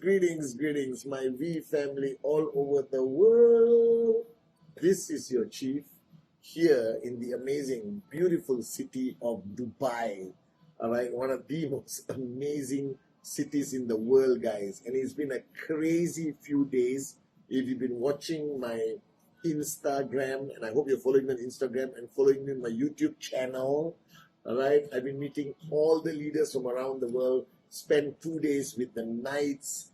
greetings, my V family all over the world. This is your chief here in the amazing, beautiful city of Dubai. All right, one of the most amazing cities in the world, guys. And it's been a crazy few days. If you've been watching my Instagram, and I hope you're following me on Instagram and following me on my YouTube channel. All right, I've been meeting all the leaders from around the world. Spent 2 days with the Knights.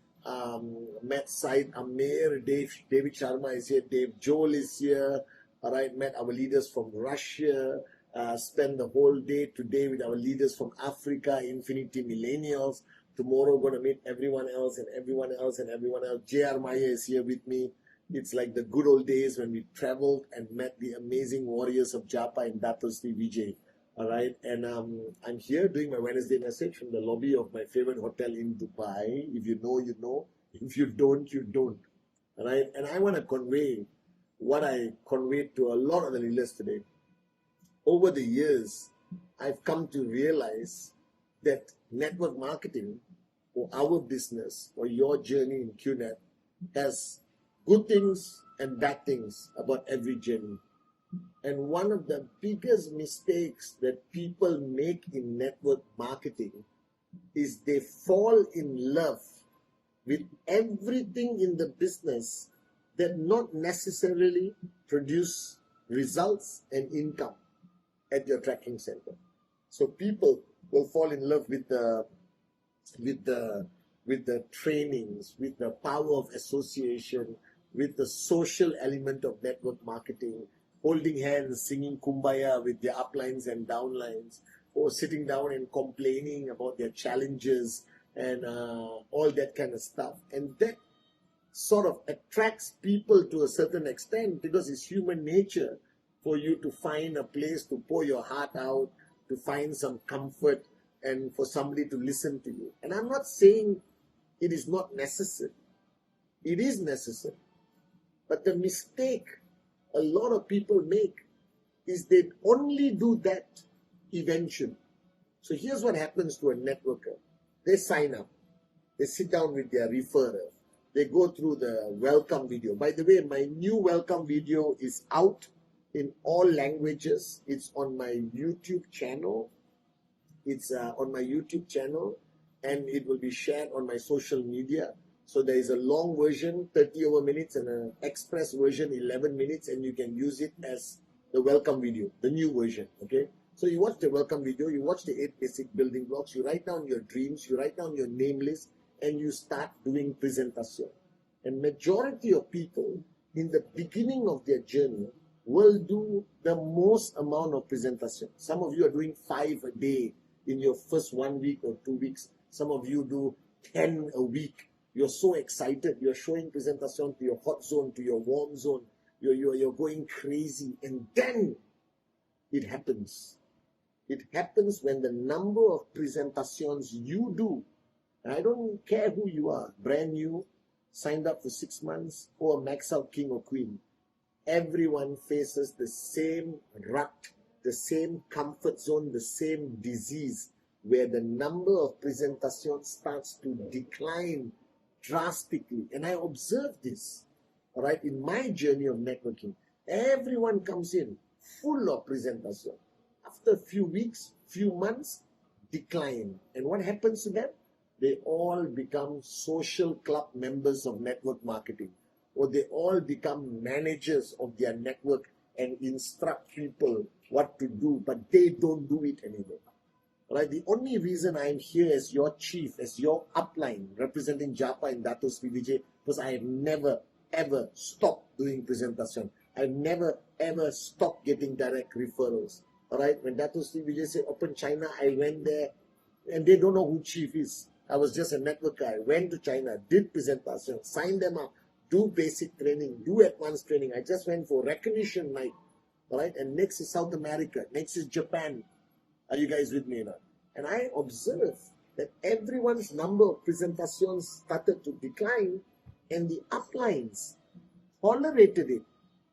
Met Said Amir, David Sharma is here, Dave Joel is here. All right, met our leaders from Russia. Spent the whole day today with our leaders from Africa, Infinity Millennials. Tomorrow going to meet everyone else and everyone else and everyone else. JR Maya is here with me. It's like the good old days when we traveled and met the amazing warriors of Japa and Dato Sri Vijay. All right, and I'm here doing my Wednesday message from the lobby of my favorite hotel in Dubai. If you know, you know. If you don't, you don't. All right, and I want to convey what I conveyed to a lot of the leaders today. Over the years, I've come to realize that network marketing or our business or your journey in QNet has good things and bad things about every journey. And one of the biggest mistakes that people make in network marketing is they fall in love with everything in the business that not necessarily produce results and income at your tracking center. So people will fall in love with the trainings, with the power of association, with the social element of network marketing, holding hands, singing Kumbaya with their uplines and downlines, or sitting down and complaining about their challenges and all that kind of stuff. And that sort of attracts people to a certain extent because it's human nature for you to find a place to pour your heart out, to find some comfort, and for somebody to listen to you. And I'm not saying it is not necessary. It is necessary. But the mistake a lot of people make is they only do that eventually. So here's what happens to a networker. They sign up. They sit down with their referrer. They go through the welcome video. By the way, my new welcome video is out in all languages. It's on my YouTube channel. It's on my YouTube channel, and it will be shared on my social media. So there is a long version, 30 over minutes, and an express version, 11 minutes, and you can use it as the welcome video, the new version, okay? So you watch the welcome video, you watch the 8 basic building blocks, you write down your dreams, you write down your name list, and you start doing presentation. And majority of people in the beginning of their journey will do the most amount of presentation. Some of you are doing 5 a day in your first 1 week or 2 weeks. Some of you do 10 a week. You're so excited. You're showing presentation to your hot zone, to your warm zone. You're going crazy. And then it happens. It happens when the number of presentations you do, and I don't care who you are, brand new, signed up for 6 months, or a max out king or queen. Everyone faces the same rut, the same comfort zone, the same disease, where the number of presentations starts to decline drastically. And I observed this, all right, in my journey of networking. Everyone comes in full of presentation. After a few weeks, few months, decline. And what happens to them? They all become social club members of network marketing, or they all become managers of their network and instruct people what to do, but they don't do it anymore. Right? The only reason I'm here as your chief, as your upline, representing Japa and Dato Sri Vijay, because I have never, ever stopped doing presentation. I've never, ever stopped getting direct referrals. All right? When Dato Sri Vijay said, open China, I went there, and they don't know who chief is. I was just a network guy. Went to China, did presentation, signed them up, do basic training, do advanced training. I just went for recognition night. All right? And next is South America. Next is Japan. Are you guys with me now? And I observed that everyone's number of presentations started to decline, and the uplines tolerated it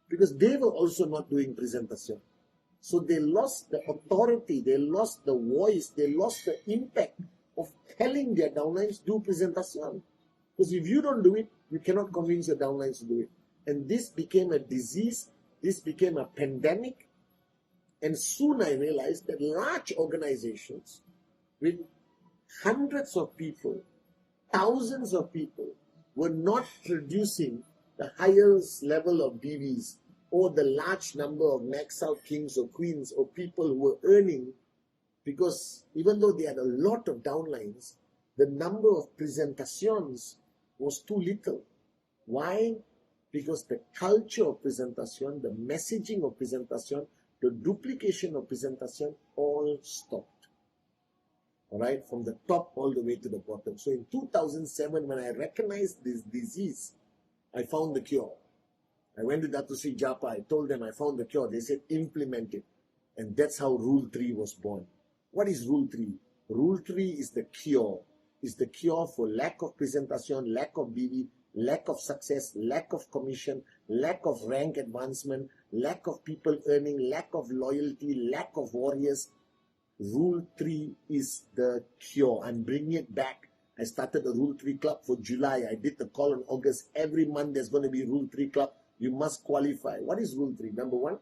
because they were also not doing presentation. So they lost the authority, they lost the voice, they lost the impact of telling their downlines, do presentation. Because if you don't do it, you cannot convince your downlines to do it. And this became a disease, this became a pandemic, and soon I realized that large organizations with hundreds of people, thousands of people, were not producing the highest level of BVs or the large number of max out kings or queens or people who were earning, because even though they had a lot of downlines, the number of presentacións was too little. Why? Because the culture of presentation, the messaging of presentation, the duplication of presentation all stopped. All right, from the top all the way to the bottom. So in 2007, when I recognized this disease, I found the cure. I went to Dato Sri Japa, I told them I found the cure. They said implement it. And that's how Rule 3 was born. What is Rule 3? Rule 3 is the cure. It's the cure for lack of presentation, lack of BV, lack of success, lack of commission, lack of rank advancement, lack of people earning, lack of loyalty, lack of warriors. Rule 3 is the cure. I'm bringing it back. I started the Rule 3 Club for July. I did the call in August. Every month there's going to be Rule 3 Club. You must qualify. What is Rule 3? Number 1,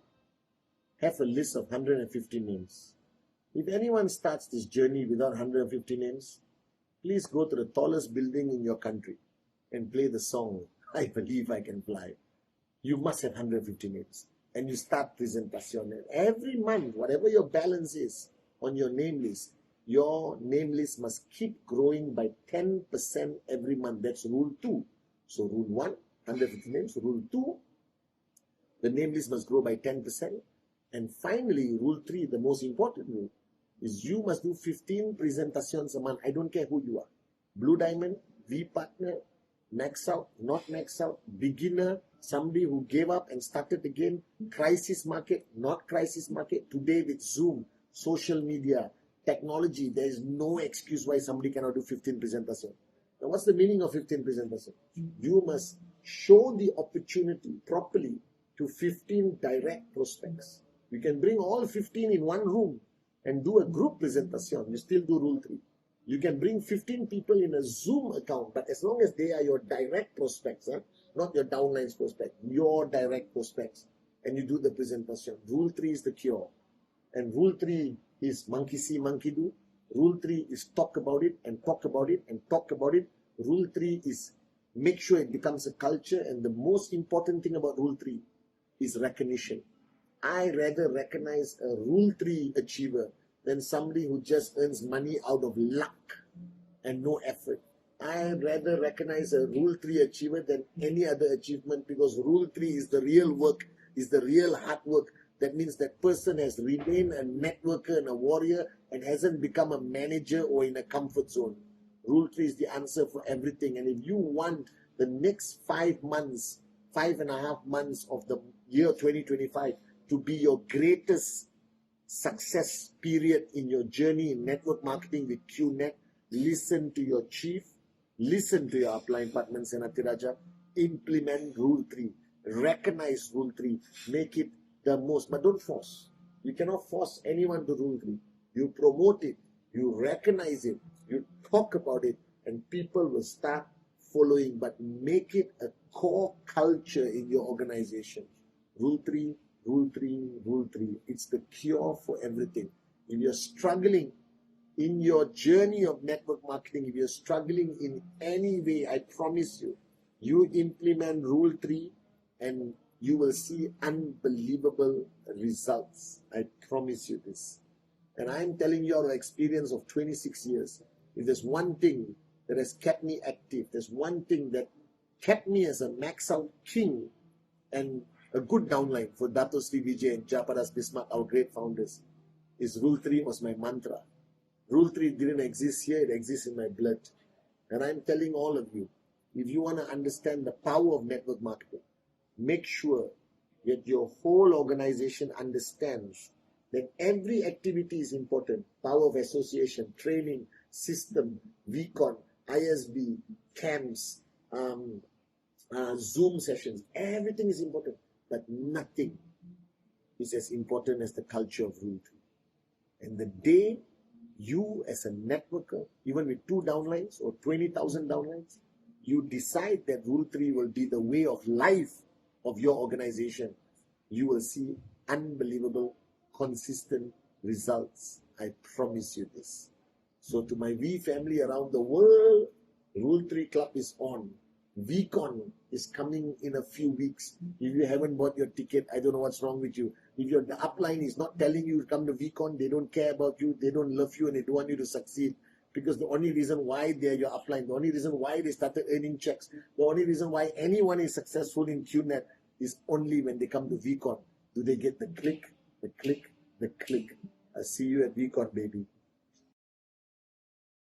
have a list of 150 names. If anyone starts this journey without 150 names, please go to the tallest building in your country and play the song, I Believe I Can Fly. You must have 150 names. And you start presentation. And every month, whatever your balance is on your name list, your name list must keep growing by 10% every month. That's Rule 2. So Rule 1, 150 names. Rule 2, the name list must grow by 10%. And finally, Rule 3, the most important rule, is you must do 15 presentations a month. I don't care who you are. Blue Diamond, V Partner, Max Out, not Max Out, beginner, somebody who gave up and started again, crisis market, not crisis market. Today with Zoom, social media, technology, there is no excuse why somebody cannot do 15 presentations. Now, what's the meaning of 15 presentations? You must show the opportunity properly to 15 direct prospects. You can bring all 15 in one room and do a group presentation. You still do Rule 3. You can bring 15 people in a Zoom account, but as long as they are your direct prospects, not your downlines prospect, your direct prospects, and you do the presentation. Rule 3 is the cure. And Rule 3 is monkey see, monkey do. Rule 3 is talk about it and talk about it and talk about it. Rule 3 is make sure it becomes a culture. And the most important thing about Rule 3 is recognition. I rather recognize a Rule 3 achiever than somebody who just earns money out of luck and no effort. I rather recognize a Rule 3 achiever than any other achievement, because Rule 3 is the real work, is the real hard work. That means that person has remained a networker and a warrior and hasn't become a manager or in a comfort zone. Rule 3 is the answer for everything. And if you want the next 5 months, 5.5 months of the year 2025 to be your greatest success period in your journey in network marketing with QNet, listen to your chief, listen to your upline Pathman Senathirajah, implement Rule 3, recognize Rule 3, make it the most, but don't force. You cannot force anyone to Rule 3. You promote it, you recognize it, you talk about it, and people will start following, but make it a core culture in your organization. Rule 3, Rule 3, Rule 3. It's the cure for everything. If you're struggling in your journey of network marketing, if you're struggling in any way, I promise you, you implement Rule 3 and you will see unbelievable results. I promise you this. And I'm telling you our experience of 26 years. If there's one thing that has kept me active, there's one thing that kept me as a max out king and a good downline for Dato Sri Vijay and Japadas Bismarck, our great founders, is Rule 3 was my mantra. Rule 3 didn't exist here, it exists in my blood. And I'm telling all of you, if you want to understand the power of network marketing, make sure that your whole organization understands that every activity is important. Power of association, training, system, VCon, ISB, camps, Zoom sessions, everything is important. But nothing is as important as the culture of Rule 3. And the day you as a networker, even with 2 downlines or 20,000 downlines, you decide that Rule 3 will be the way of life of your organization, you will see unbelievable, consistent results. I promise you this. So to my V family around the world, Rule 3 Club is on. VCon is coming in a few weeks. If you haven't bought your ticket, I don't know what's wrong with you. If the upline is not telling you to come to VCon, they don't care about you, they don't love you, and they don't want you to succeed. Because the only reason why they're your upline, the only reason why they started earning checks, the only reason why anyone is successful in QNet is only when they come to VCon. Do they get the click, the click, the click? I'll see you at VCon, baby.